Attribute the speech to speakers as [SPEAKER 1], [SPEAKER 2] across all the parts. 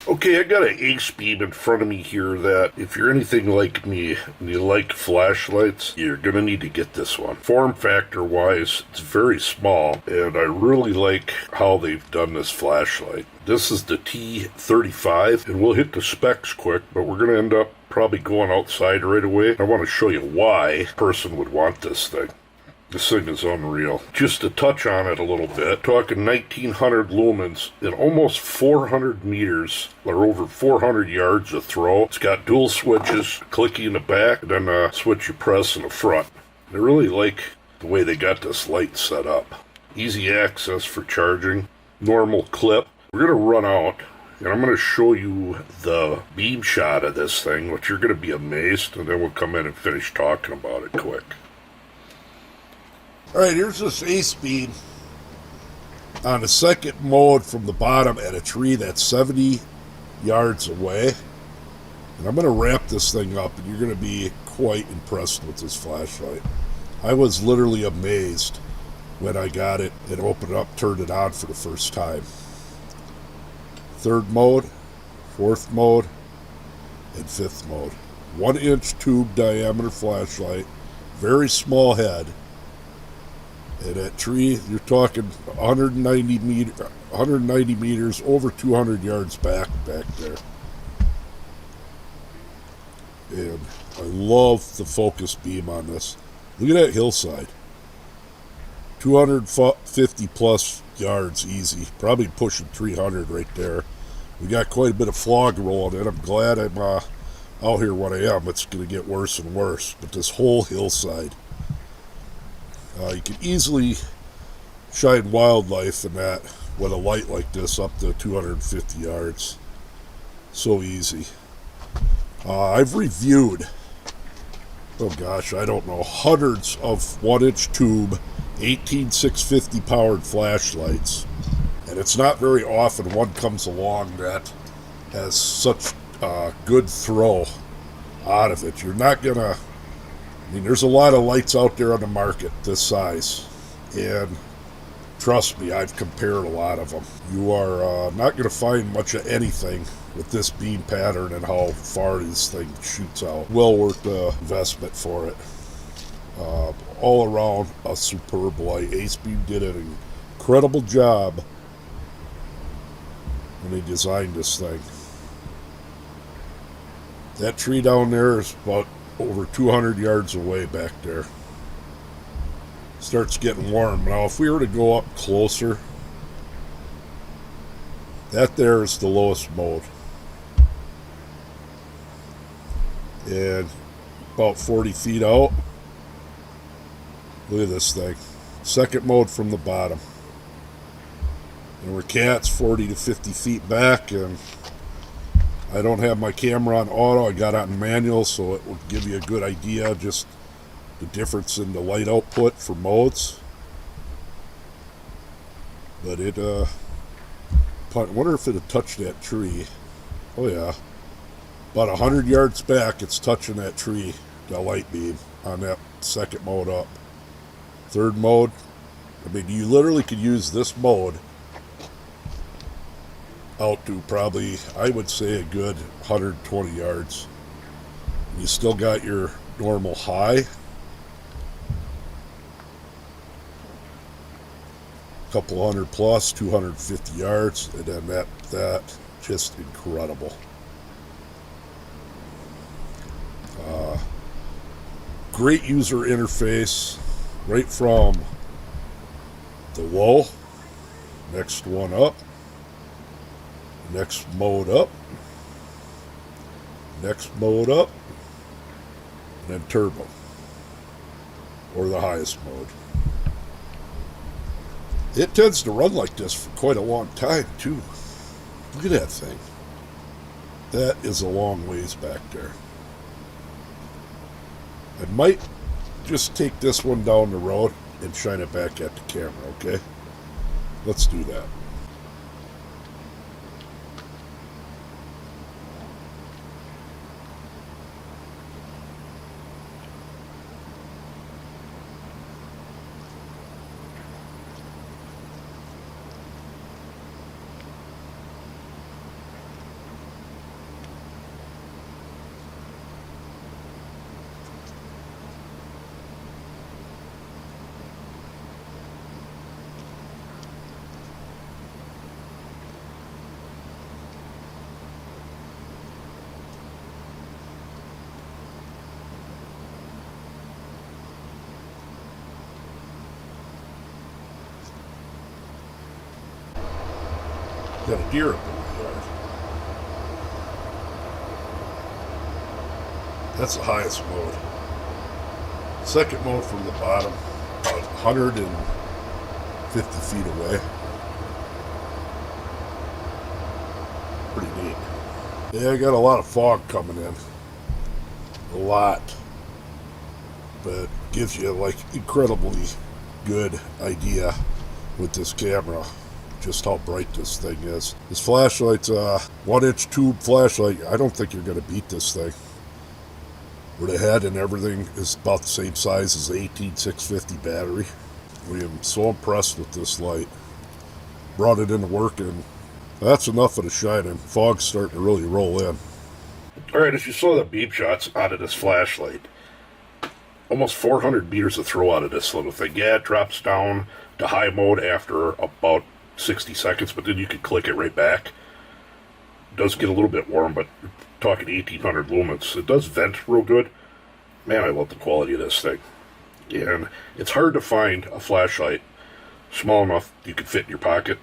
[SPEAKER 1] Okay, I got an Acebeam in front of me here that, if you're anything like me and you like flashlights, you're gonna need to get this one. Form factor wise, it's very small, and I really like how they've done this flashlight. This is the T35, and we'll hit the specs quick, but we're gonna end up probably going outside right away. I want to show you why a person would want this thing. This thing is unreal. Just to touch on it a little bit, talking 1900 lumens in almost 400 meters, or over 400 yards of throw. It's got dual switches, clicky in the back, and then a switch you press in the front. I really like the way they got this light set up. Easy access for charging, normal clip. We're going to run out, and I'm going to show you the beam shot of this thing, which you're going to be amazed, and then we'll come in and finish talking about it quick. Alright, here's this Acebeam on the second mode from the bottom at a tree that's 70 yards away. And I'm going to wrap this thing up, and you're going to be quite impressed with this flashlight. I was literally amazed when I got it and opened it up, turned it on for the first time. Third mode, fourth mode, and fifth mode. 1-inch tube diameter flashlight, very small head. And that tree, you're talking 190 meters, over 200 yards back there. And I love the focus beam on this. Look at that hillside. 250 plus yards easy. Probably pushing 300 right there. We got quite a bit of fog rolling in. I'm glad I'm out here when I am. It's going to get worse and worse. But this whole hillside. You can easily shine wildlife in that with a light like this up to 250 yards. So easy. I've reviewed, oh gosh, I don't know, hundreds of 1-inch tube 18650 powered flashlights. And it's not very often one comes along that has such good throw out of it. You're not going to, I mean, there's a lot of lights out there on the market this size, and trust me, I've compared a lot of them. You are not going to find much of anything with this beam pattern and how far this thing shoots out. Well worth the investment for it. All around a superb light. Acebeam did an incredible job when they designed this thing. That tree down there is about over 200 yards away back there. Starts getting warm. Now, if we were to go up closer, that there is the lowest mode. And about 40 feet out, look at this thing. Second mode from the bottom. And we're cats 40 to 50 feet back, and I don't have my camera on auto. I got it on manual, so it will give you a good idea just the difference in the light output for modes. But it, I wonder if it'll touch that tree. Oh yeah. About 100 yards back, it's touching that tree, the light beam, on that second mode up. Third mode, I mean, you literally could use this mode out to probably, I would say, a good 120 yards. You still got your normal high. Couple hundred plus, 250 yards, and then that just incredible. Great user interface right from the low, next one up, next mode up, next mode up, and then turbo, or the highest mode. It tends to run like this for quite a long time too. Look at that thing. That is a long ways back there. I might just take this one down the road and shine it back at the camera, okay? Let's do that. Got a deer up in the yard. That's the highest mode. Second mode from the bottom, about 150 feet away. Pretty neat. Yeah, I got a lot of fog coming in. A lot. But gives you like incredibly good idea with this camera just how bright this thing is. This flashlight's a 1-inch tube flashlight. I don't think you're going to beat this thing. Where the head and everything is about the same size as the 18650 battery. I am so impressed with this light. Brought it into work and that's enough of the shining. Fog's starting to really roll in. Alright, as you saw the beam shots out of this flashlight, almost 400 meters of throw out of this little thing. Yeah, it drops down to high mode after about 60 seconds, but then you can click it right back. It does get a little bit warm, but you're talking 1800 lumens. It does vent real good. Man, I love the quality of this thing. And it's hard to find a flashlight small enough you can fit in your pocket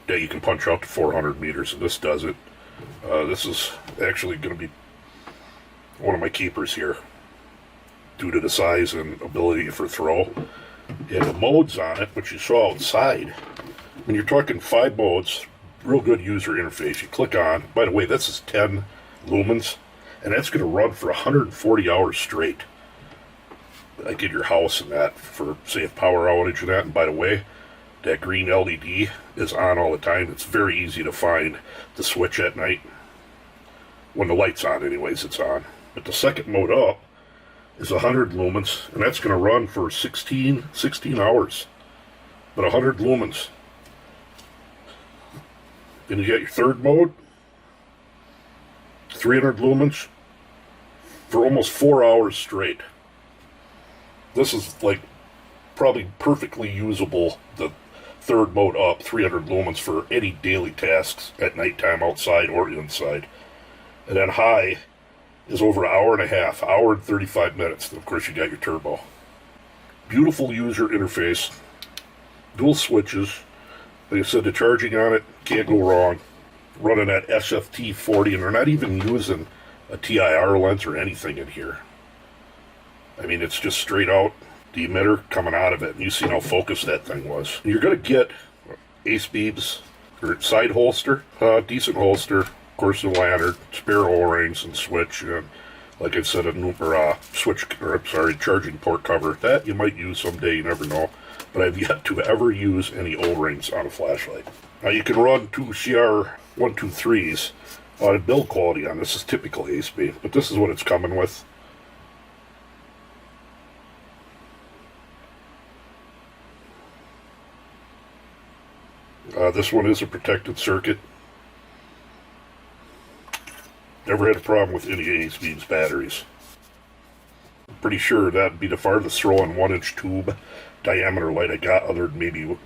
[SPEAKER 1] that you can punch out to 400 meters, and this does it. This is actually going to be one of my keepers here due to the size and ability for throw. And the modes on it, which you saw outside, when you're talking 5 modes, real good user interface. You click on, by the way, this is 10 lumens, and that's going to run for 140 hours straight. Like in your house and that, for, say, a power outage and that. And by the way, that green LED is on all the time. It's very easy to find the switch at night. When the light's on anyways, it's on. But the second mode up is 100 lumens, and that's going to run for 16 hours. But 100 lumens. Then you got your third mode, 300 lumens, for almost 4 hours straight. This is like probably perfectly usable, the third mode up, 300 lumens for any daily tasks at nighttime outside or inside. And then high is over an hour and a half, hour and 35 minutes. And of course you got your turbo. Beautiful user interface, dual switches. Like I said, the charging on it, can't go wrong. Running that SFT40, and they're not even using a TIR lens or anything in here. I mean, it's just straight out the emitter coming out of it, and you see how focused that thing was. You're going to get Acebeam's or side holster, decent holster, of course the lantern, spare O-rings and switch, and like I said, charging port cover. That you might use someday, you never know. But I've yet to ever use any O-rings on a flashlight. Now you can run 2 CR123s. The build quality on this is typical Acebeam, but this is what it's coming with. This one is a protected circuit. Never had a problem with any Acebeam's batteries. I'm pretty sure that'd be the farthest throw-on 1-inch tube diameter light I got, other than maybe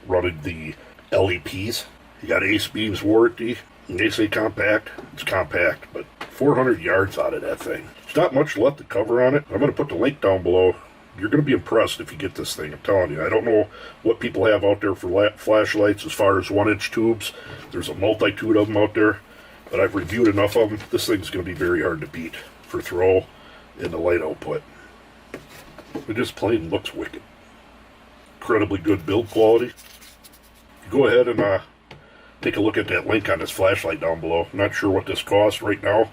[SPEAKER 1] running the LEPs. You got Acebeam's warranty. And they say compact, it's compact, but 400 yards out of that thing. There's not much left to cover on it. I'm going to put the link down below. You're going to be impressed if you get this thing, I'm telling you. I don't know what people have out there for flashlights as far as 1-inch tubes. There's a multitude of them out there, but I've reviewed enough of them. This thing's going to be very hard to beat for throw and the light output. It just plain looks wicked. Incredibly good build quality. Go ahead and take a look at that link on this flashlight down below. I'm not sure what this costs right now,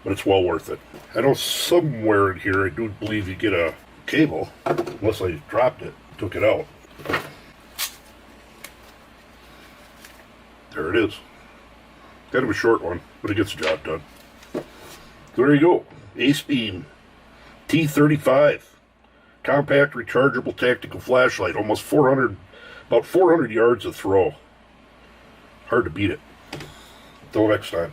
[SPEAKER 1] but it's well worth it. I know somewhere in here I do believe you get a cable, unless I dropped it, took it out. There it is. Kind of a short one, but it gets the job done. So there you go. Acebeam T35. Compact rechargeable tactical flashlight. Almost 400, about 400 yards of throw. Hard to beat it. Till next time.